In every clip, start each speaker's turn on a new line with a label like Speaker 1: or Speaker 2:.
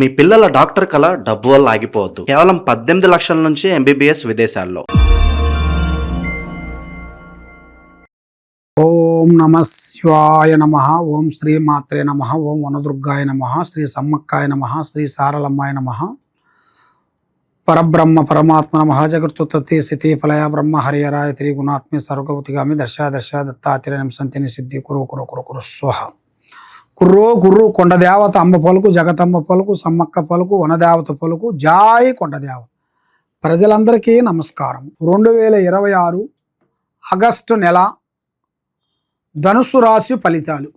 Speaker 1: మీ పిల్లల డాక్టర్ కల డబ్బు వల్ల ఆగిపోవద్దు. కేవలం 18 లక్షల నుంచి ఎంబీబీఎస్ విదేశాల్లో.
Speaker 2: ఓం నమ శివాయ నమ. ఓం శ్రీ మాత్రే నమ. ఓం వనదుర్గాయ నమ. శ్రీ సమ్మక్కాయ నమ. శ్రీ సారలమ్మాయ నమ. పరబ్రహ్మ పరమాత్మ నమ. జగత్తుత్పత్తి స్థితి ఫలయ బ్రహ్మ హరియరాయ త్రిగుణాత్మే సర్వగౌతిగామి దర్శ దత్తాతిరయం సంతిని సిద్ధి కురు కురు కురు కురు స్వహ. కుర్రో కుర్రు కొండదేవత అమ్మ పలుకు, జగతమ్మ పలుకు, సమ్మక్క పలుకు, వనదేవత పలుకు, జాయ్ కొండదేవత. ప్రజలందరికీ నమస్కారం. 2026 ఆగస్టు నెల ధనుస్సు రాశి ఫలితాలు.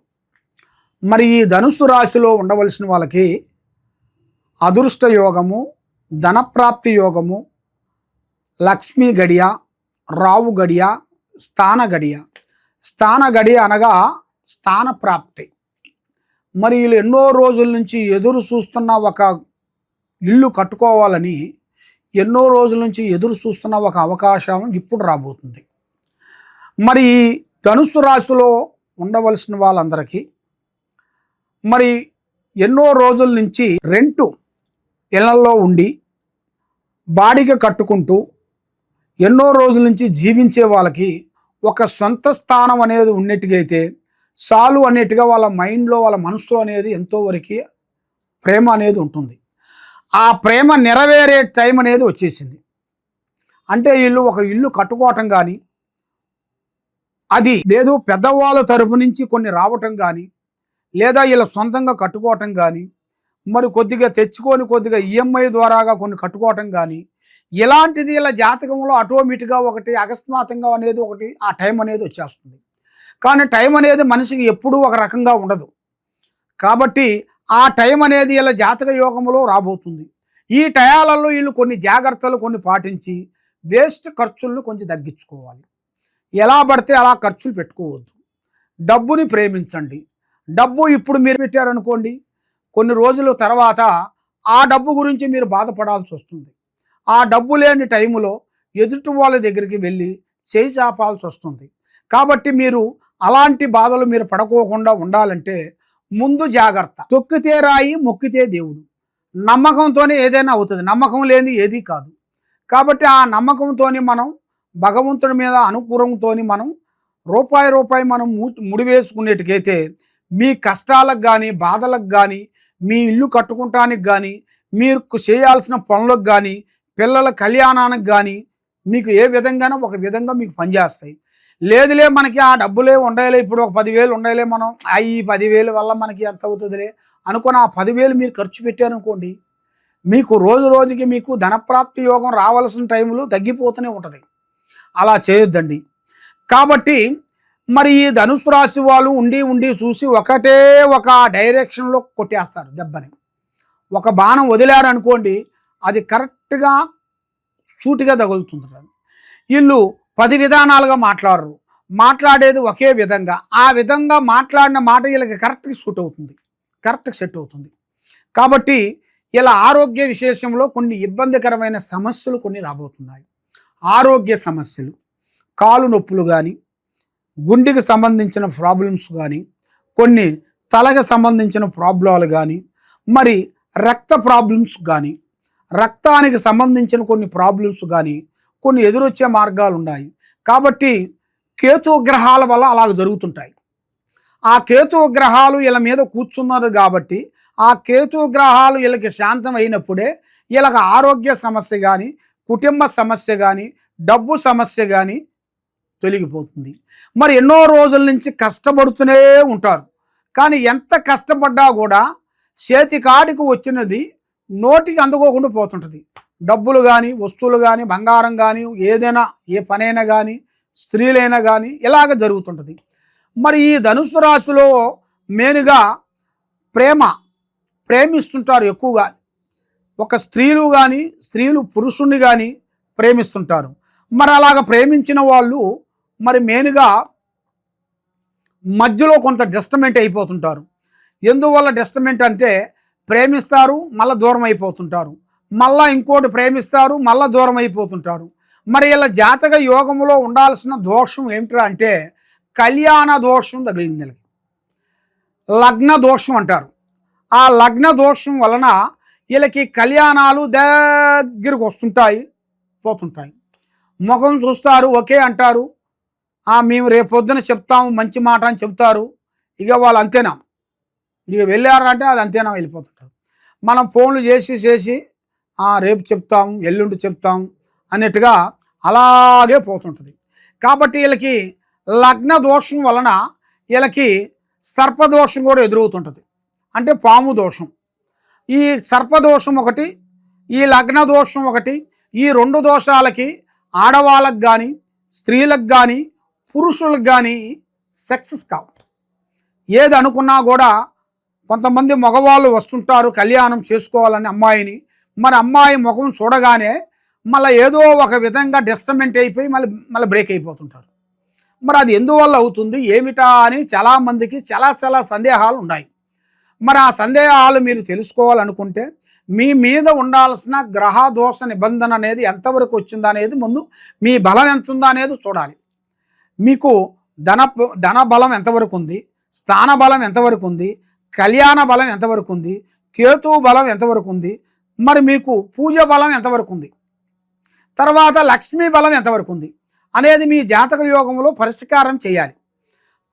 Speaker 2: మరి ఈ ధనుస్సు రాశిలో ఉండవలసిన వాళ్ళకి అదృష్ట యోగము, ధనప్రాప్తి యోగము, లక్ష్మీ గడియ, రావు గడియ, స్థాన గడియ. స్థాన గడియ అనగా స్థాన ప్రాప్తి. మరి వీళ్ళు ఎన్నో రోజుల నుంచి ఎదురు చూస్తున్న ఒక ఇల్లు కట్టుకోవాలని ఎన్నో రోజుల నుంచి ఎదురు చూస్తున్న ఒక అవకాశం ఇప్పుడు రాబోతుంది. మరి ధనుస్సు రాశిలో ఉండవలసిన వాళ్ళందరికీ మరి ఎన్నో రోజుల నుంచి రెంటు ఇళ్లలో ఉండి బాడిగ కట్టుకుంటూ ఎన్నో రోజుల నుంచి జీవించే వాళ్ళకి ఒక సొంత స్థానం అనేది ఉన్నట్టుగైతే చాలు అనేట్టుగా వాళ్ళ మైండ్లో, వాళ్ళ మనసులో అనేది ఎంతో వరకు ప్రేమ అనేది ఉంటుంది. ఆ ప్రేమ నెరవేరే టైం అనేది వచ్చేసింది. అంటే వీళ్ళు ఒక ఇల్లు కట్టుకోవటం కానీ, అది లేదు పెద్దవాళ్ళ తరపు నుంచి కొన్ని రావటం కానీ, లేదా వీళ్ళ సొంతంగా కట్టుకోవటం కానీ, మరి కొద్దిగా తెచ్చుకొని కొద్దిగా ఈఎంఐ ద్వారాగా కొన్ని కట్టుకోవటం కానీ, ఇలాంటిది ఇలా జాతకంలో ఆటోమేటిక్గా ఒకటి అకస్మాత్తుగా అనేది ఒకటి ఆ టైం అనేది వచ్చేస్తుంది. కానీ టైం అనేది మనిషికి ఎప్పుడూ ఒక రకంగా ఉండదు. కాబట్టి ఆ టైం అనేది ఇలా జాతక యోగంలో రాబోతుంది. ఈ టయాలలో వీళ్ళు కొన్ని జాగ్రత్తలు కొన్ని పాటించి వేస్ట్ ఖర్చులను కొంచెం తగ్గించుకోవాలి. ఎలా పడితే అలా ఖర్చులు పెట్టుకోవద్దు. డబ్బుని ప్రేమించండి. డబ్బు ఇప్పుడు మీరు పెట్టారనుకోండి, కొన్ని రోజుల తర్వాత ఆ డబ్బు గురించి మీరు బాధపడాల్సి వస్తుంది. ఆ డబ్బు లేని టైములో ఎదుటి వాళ్ళ దగ్గరికి వెళ్ళి చేయి చాపాల్సి వస్తుంది. కాబట్టి మీరు అలాంటి బాధలు మీరు పడుకోకుండా ఉండాలంటే ముందు జాగ్రత్త. తొక్కితే రాయి, మొక్కితే దేవుడు. నమ్మకంతోనే ఏదైనా అవుతుంది. నమ్మకం లేని ఏది కాదు. కాబట్టి ఆ నమ్మకంతోని మనం భగవంతుడి మీద అనుకూలంతో మనం రూపాయి మనం ముడివేసుకునేటికైతే మీ కష్టాలకు కానీ, బాధలకు కానీ, మీ ఇల్లు కట్టుకుంటానికి కానీ, మీరు చేయాల్సిన పనులకు కానీ, పిల్లల కళ్యాణానికి కానీ మీకు ఏ విధంగానో ఒక విధంగా మీకు పనిచేస్తాయి. లేదులే మనకి ఆ డబ్బులే ఉండేలే, ఇప్పుడు ఒక 10,000 ఉండేలే, మనం ఈ 10,000 వల్ల మనకి ఎంత అవుతుందిలే అనుకుని ఆ 10,000 మీరు ఖర్చు పెట్టారనుకోండి, మీకు రోజు రోజుకి మీకు ధనప్రాప్తి యోగం రావాల్సిన టైంలో తగ్గిపోతూనే ఉంటుంది. అలా చేయొద్దండి. కాబట్టి మరి ఈ ధనుసు రాశి వాళ్ళు ఉండి చూసి ఒకటే ఒక డైరెక్షన్లో కొట్టేస్తారు దెబ్బని. ఒక బాణం వదిలారనుకోండి, అది కరెక్ట్గా సూటిగా తగులుతుంది. వీళ్ళు 10 విధానాలుగా మాట్లాడేది ఒకే విధంగా. ఆ విధంగా మాట్లాడిన మాట వీళ్ళకి కరెక్ట్గా సూట్ అవుతుంది, కరెక్ట్గా సెట్ అవుతుంది. కాబట్టి ఇలా ఆరోగ్య విశేషంలో కొన్ని ఇబ్బందికరమైన సమస్యలు కొన్ని రాబోతున్నాయి. ఆరోగ్య సమస్యలు, కాలు నొప్పులు కానీ, గుండెకి సంబంధించిన ప్రాబ్లమ్స్ కానీ, కొన్ని తలకు సంబంధించిన ప్రాబ్లాలు కానీ, మరి రక్త ప్రాబ్లమ్స్ కానీ, రక్తానికి సంబంధించిన కొన్ని ప్రాబ్లమ్స్ కానీ కొన్ని ఎదురొచ్చే మార్గాలు ఉన్నాయి. కాబట్టి కేతు గ్రహాల వల్ల అలాగ జరుగుతుంటాయి. ఆ కేతు గ్రహాలు వీళ్ళ మీద కూర్చున్నది కాబట్టి ఆ కేతు గ్రహాలు వీళ్ళకి శాంతం అయినప్పుడే వీళ్ళకి ఆరోగ్య సమస్య కానీ, కుటుంబ సమస్య కానీ, డబ్బు సమస్య కానీ తొలగిపోతుంది. మరి ఎన్నో రోజుల నుంచి కష్టపడుతూనే ఉంటారు. కానీ ఎంత కష్టపడ్డా కూడా చేతి కాడికి వచ్చినది నోటికి అందుకోకుండా పోతుంటుంది. డబ్బులు కానీ, వస్తువులు కానీ, బంగారం కానీ, ఏదైనా ఏ పనైనా కానీ, స్త్రీలైనా కానీ ఇలాగ జరుగుతుంటుంది. మరి ఈ ధనుసు రాశిలో మెయిన్గా ప్రేమిస్తుంటారు ఎక్కువగా. ఒక స్త్రీలు పురుషుణ్ణి కానీ ప్రేమిస్తుంటారు. మరి అలాగ ప్రేమించిన వాళ్ళు మరి మెయిన్గా మధ్యలో కొంత డిస్టర్మెంట్ అయిపోతుంటారు. ఎందువల్ల డిస్టర్మెంట్ అంటే ప్రేమిస్తారు, మళ్ళీ దూరం అయిపోతుంటారు, మళ్ళా ఇంకోటి ప్రేమిస్తారు, మళ్ళా దూరం అయిపోతుంటారు. మరి ఇలా జాతక యోగంలో ఉండాల్సిన దోషం ఏమిట్రా అంటే కళ్యాణ దోషం తగిలింది. లగ్న దోషం అంటారు. ఆ లగ్న దోషం వలన వీళ్ళకి కళ్యాణాలు దగ్గరకు వస్తుంటాయి, పోతుంటాయి. ముఖం చూస్తారు, ఓకే అంటారు, మేము రేపు పొద్దున చెప్తాము మంచి మాట అని చెప్తారు. ఇక వాళ్ళు అంతేనా, ఇక వెళ్ళారంటే అది అంతేనా, వెళ్ళిపోతుంటారు. మనం ఫోన్లు చేసి చేసి రేపు చెప్తాం, ఎల్లుండి చెప్తాం అన్నట్టుగా అలాగే పోతుంటుంది. కాబట్టి వీళ్ళకి లగ్న దోషం వలన వీళ్ళకి సర్పదోషం కూడా ఎదురవుతుంటుంది. అంటే పాము దోషం. ఈ సర్పదోషం ఒకటి, ఈ లగ్న దోషం ఒకటి. ఈ 2 దోషాలకి ఆడవాళ్ళకు కానీ, స్త్రీలకు కానీ, పురుషులకు కానీ సక్సెస్ కావు. ఏది అనుకున్నా కూడా కొంతమంది మగవాళ్ళు వస్తుంటారు కళ్యాణం చేసుకోవాలని అమ్మాయిని. మరి అమ్మాయి ముఖం చూడగానే మళ్ళీ ఏదో ఒక విధంగా డిస్టర్బెంట్ అయిపోయి మళ్ళీ బ్రేక్ అయిపోతుంటారు. మరి అది ఎందువల్ల అవుతుంది ఏమిటా అని చాలామందికి చాలా సందేహాలు ఉన్నాయి. మరి ఆ సందేహాలు మీరు తెలుసుకోవాలనుకుంటే మీ మీద ఉండాల్సిన గ్రహ దోష నిబంధన అనేది ఎంతవరకు వచ్చిందా అనేది ముందు, మీ బలం ఎంత ఉందా అనేది చూడాలి. మీకు ధన బలం ఎంతవరకు ఉంది, స్థాన బలం ఎంతవరకు ఉంది, కళ్యాణ బలం ఎంతవరకు ఉంది, కేతు బలం ఎంతవరకు ఉంది, మరి మీకు పూజ బలం ఎంతవరకు ఉంది, తర్వాత లక్ష్మీ బలం ఎంతవరకు ఉంది అనేది మీ జాతక యోగంలో పరిష్కారం చేయాలి.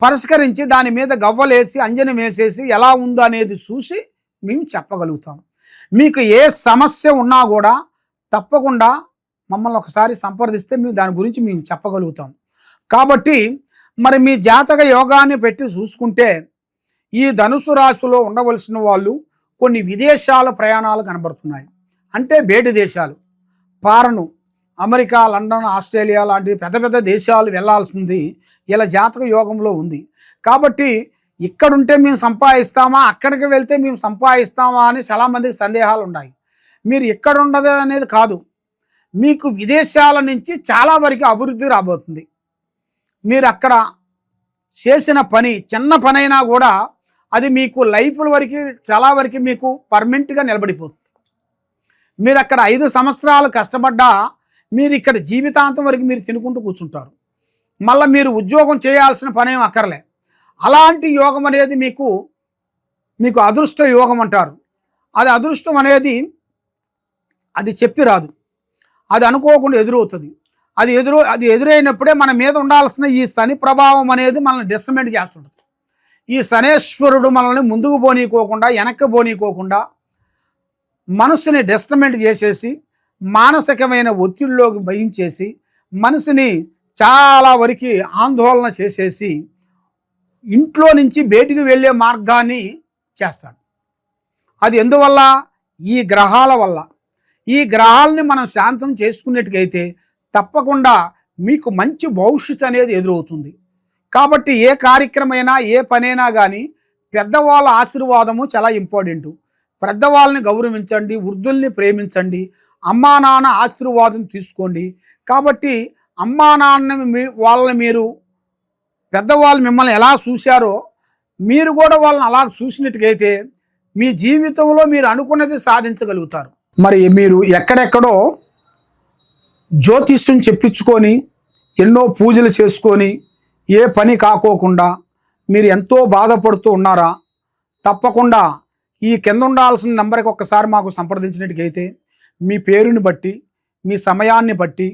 Speaker 2: పరిష్కరించి దాని మీద గవ్వలేసి అంజనం వేసేసి ఎలా ఉందో అనేది చూసి మేము చెప్పగలుగుతాం. మీకు ఏ సమస్య ఉన్నా కూడా తప్పకుండా మమ్మల్ని ఒకసారి సంప్రదిస్తే మేము దాని గురించి మేము చెప్పగలుగుతాం. కాబట్టి మరి మీ జాతక యోగాన్ని పెట్టి చూసుకుంటే ఈ ధనుసు రాశిలో ఉండవలసిన వాళ్ళు కొన్ని విదేశాల ప్రయాణాలు కనబడుతున్నాయి. అంటే బయటి దేశాలు, ఫారెన్, అమెరికా, లండన్, ఆస్ట్రేలియా లాంటి పెద్ద దేశాలు వెళ్ళాల్సింది ఇలా జాతక యోగంలో ఉంది. కాబట్టి ఇక్కడుంటే మేము సంపాదిస్తామా, అక్కడికి వెళ్తే మేము సంపాదిస్తామా అని చాలామందికి సందేహాలు ఉన్నాయి. మీరు ఇక్కడ ఉండదు అనేది కాదు, మీకు విదేశాల నుంచి చాలా వరకు అభివృద్ధి రాబోతుంది. మీరు అక్కడ చేసిన పని చిన్న పనైనా కూడా అది మీకు లైఫ్ల వరకు చాలా వరకు మీకు పర్మనెంట్గా నిలబడిపోతుంది. మీరు అక్కడ 5 సంవత్సరాలు కష్టపడ్డా మీరు ఇక్కడ జీవితాంతం వరకు మీరు తినుకుంటూ కూర్చుంటారు. మళ్ళీ మీరు ఉద్యోగం చేయాల్సిన పనేం అక్కర్లే. అలాంటి యోగం అనేది మీకు అదృష్ట యోగం అంటారు. అది అదృష్టం అనేది అది చెప్పి రాదు, అది అనుకోకుండా ఎదురవుతుంది. అది ఎదురైనప్పుడే మన మీద ఉండాల్సిన ఈ శని ప్రభావం అనేది మనల్ని డిస్టర్బెంట్ చేస్తుంటుంది. ఈ శనేశ్వరుడు మనల్ని ముందుకు పోనీకోకుండా వెనక్కి పోనీకోకుండా మనసుని డిస్టర్బెంట్ చేసేసి మానసికమైన ఒత్తిడిలోకి భయించేసి మనసుని చాలా వరకు ఆందోళన చేసేసి ఇంట్లో నుంచి బయటికి వెళ్ళే మార్గాన్ని చేస్తాడు. అది ఎందువల్ల? ఈ గ్రహాల వల్ల. ఈ గ్రహాలని మనం శాంతం చేసుకున్నట్టుగైతే తప్పకుండా మీకు మంచి భవిష్యత్తు అనేది ఎదురవుతుంది. కాబట్టి ఏ కార్యక్రమైనా ఏ పనైనా కానీ పెద్దవాళ్ళ ఆశీర్వాదము చాలా ఇంపార్టెంటు. పెద్దవాళ్ళని గౌరవించండి, వృద్ధుల్ని ప్రేమించండి, అమ్మా నాన్న ఆశీర్వాదం తీసుకోండి. కాబట్టి అమ్మా నాన్న వాళ్ళని మీరు పెద్దవాళ్ళు మిమ్మల్ని ఎలా చూశారో మీరు కూడా వాళ్ళని అలా చూసినట్టుగైతే మీ జీవితంలో మీరు అనుకున్నది సాధించగలుగుతారు. మరి మీరు ఎక్కడెక్కడో జ్యోతిష్యం చెప్పించుకొని ఎన్నో పూజలు చేసుకొని ఏ పని కాకోకుండా మీరు ఎంతో బాధపడుతూ ఉన్నారా? తప్పకుండా ఈ కింద ఉండాల్సిన నెంబర్కి ఒక్కసారి మాకు సంప్రదించినట్టుగైతే మీ పేరుని బట్టి, మీ సమయాన్ని బట్టి,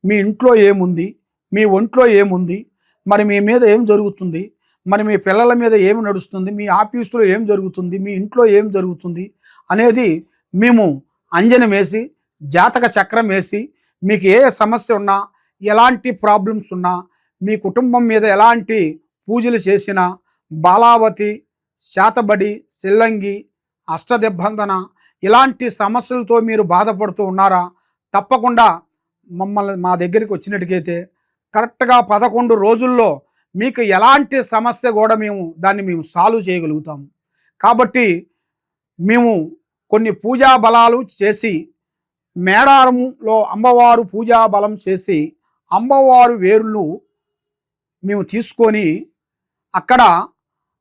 Speaker 2: మీ ఇంట్లో ఏముంది, మీ ఒంట్లో ఏముంది, మరి మీ మీద ఏం జరుగుతుంది, మరి మీ పిల్లల మీద ఏమి నడుస్తుంది, మీ ఆఫీసులో ఏం జరుగుతుంది, మీ ఇంట్లో ఏం జరుగుతుంది అనేది మేము అంజనం వేసి జాతక చక్రం వేసి మీకు ఏ సమస్య ఉన్నా, ఎలాంటి ప్రాబ్లమ్స్ ఉన్నా, మీ కుటుంబం మీద ఎలాంటి పూజలు చేసినా, బాలావతి, శాతబడి, సిల్లంగి, అష్టదిబ్బందన ఇలాంటి సమస్యలతో మీరు బాధపడుతూ ఉన్నారా? తప్పకుండా మమ్మల్ని మా దగ్గరికి వచ్చినట్టుకైతే కరెక్ట్గా 11 రోజుల్లో మీకు ఎలాంటి సమస్య కూడా దాన్ని మేము సాల్వ్ చేయగలుగుతాము. కాబట్టి మేము కొన్ని పూజా బలాలు చేసి మేడారంలో అమ్మవారు పూజా బలం చేసి అమ్మవారు వేరులు మేము తీసుకొని అక్కడ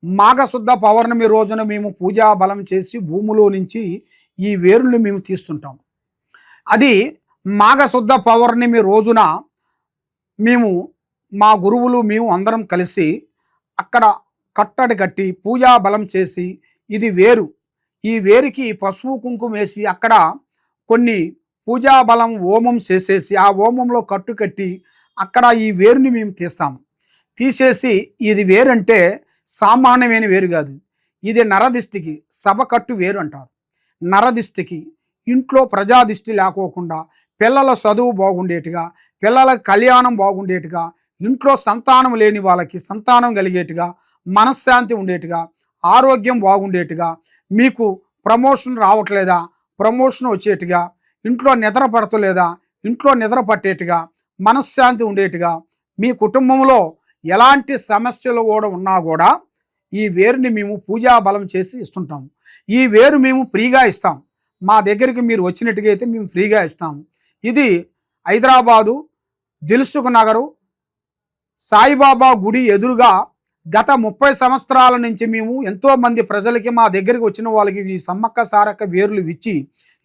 Speaker 2: మాఘశుద్ధ పౌర్ణమి రోజున మేము పూజా బలం చేసి భూమిలో నుంచి ఈ వేరులు మేము తీస్తుంటాం. అది మాఘశుద్ధ పౌర్ణమి రోజున మేము మా గురువులు మేము అందరం కలిసి అక్కడ కట్టడి కట్టి పూజా బలం చేసి ఇది వేరు, ఈ వేరుకి పసుపు కుంకుమ వేసి అక్కడ కొన్ని పూజా బలం హోమం చేసేసి ఆ హోమంలో కట్టు కట్టి అక్కడ ఈ వేరుని మేము తీస్తాము. తీసేసి ఇది వేరంటే సామాన్యమైన వేరు కాదు, ఇది నరదిష్టికి సభ కట్టు వేరు అంటారు. నరదిష్టికి ఇంట్లో ప్రజాదిష్టి లేకోకుండా పిల్లల చదువు బాగుండేట్టుగా, పిల్లల కళ్యాణం బాగుండేట్టుగా, ఇంట్లో సంతానం లేని వాళ్ళకి సంతానం కలిగేట్టుగా, మనశ్శాంతి ఉండేట్టుగా, ఆరోగ్యం బాగుండేట్టుగా, మీకు ప్రమోషన్ రావట్లేదా ప్రమోషన్ వచ్చేట్టుగా, ఇంట్లో నిద్ర పడతలేదా ఇంట్లో నిద్ర పట్టేట్టుగా, మనశ్శాంతి ఉండేట్టుగా, మీ కుటుంబంలో ఎలాంటి సమస్యలు కూడా ఉన్నా కూడా ఈ వేరుని మేము పూజా బలం చేసి ఇస్తుంటాము. ఈ వేరు మేము ఫ్రీగా ఇస్తాం. మా దగ్గరికి మీరు వచ్చినట్టుగా అయితే మేము ఫ్రీగా ఇస్తాము. ఇది హైదరాబాదు దిల్సుఖ్ నగరు సాయిబాబా గుడి ఎదురుగా గత 30 సంవత్సరాల నుంచి మేము ఎంతోమంది ప్రజలకి మా దగ్గరికి వచ్చిన వాళ్ళకి ఈ సమ్మక్క సారక్క వేర్లు ఇచ్చి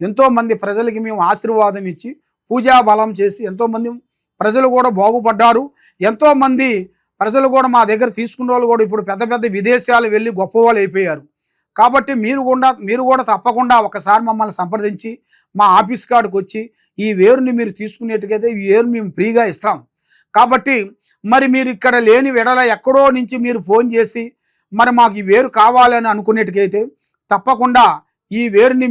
Speaker 2: ఎంతోమంది ప్రజలకి మేము ఆశీర్వాదం ఇచ్చి పూజా బలం చేసి ఎంతోమంది ప్రజలు కూడా బాగుపడ్డారు. ఎంతోమంది ప్రజలు కూడా మా దగ్గర తీసుకున్న వాళ్ళు కూడా ఇప్పుడు పెద్ద పెద్ద విదేశాలు వెళ్ళి గొప్పవాళ్ళు అయిపోయారు. కాబట్టి మీరు కూడా తప్పకుండా ఒకసారి మమ్మల్ని సంప్రదించి మా ఆఫీస్ కాడికి వచ్చి ఈ వేరుని మీరు తీసుకునేట్టుకైతే ఈ వేరు మేము ఫ్రీగా ఇస్తాం. కాబట్టి మరి మీరు ఇక్కడ లేని వెడల ఎక్కడో నుంచి మీరు ఫోన్ చేసి మరి మాకు ఈ వేరు కావాలని అనుకునేట్టుకైతే తప్పకుండా ఈ వేరుని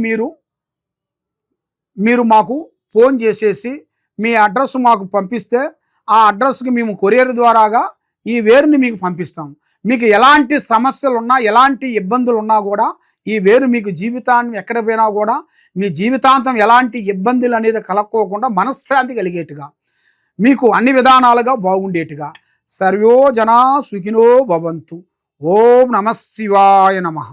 Speaker 2: మీరు మాకు ఫోన్ చేసేసి మీ అడ్రస్ మాకు పంపిస్తే ఆ అడ్రస్కి మేము కొరియర్ ద్వారాగా ఈ వేరుని మీకు పంపిస్తాం. మీకు ఎలాంటి సమస్యలు ఉన్నా ఎలాంటి ఇబ్బందులు ఉన్నా కూడా ఈ వేరు మీకు జీవితాన్ని ఎక్కడ పోయినా కూడా మీ జీవితాంతం ఎలాంటి ఇబ్బందులు అనేది కలక్కోకుండా మనశ్శాంతి కలిగేట్టుగా మీకు అన్ని విధానాలుగా బాగుండేట్టుగా సర్వో జనా సుఖినో భవంతు. ఓం నమః శివాయ నమః.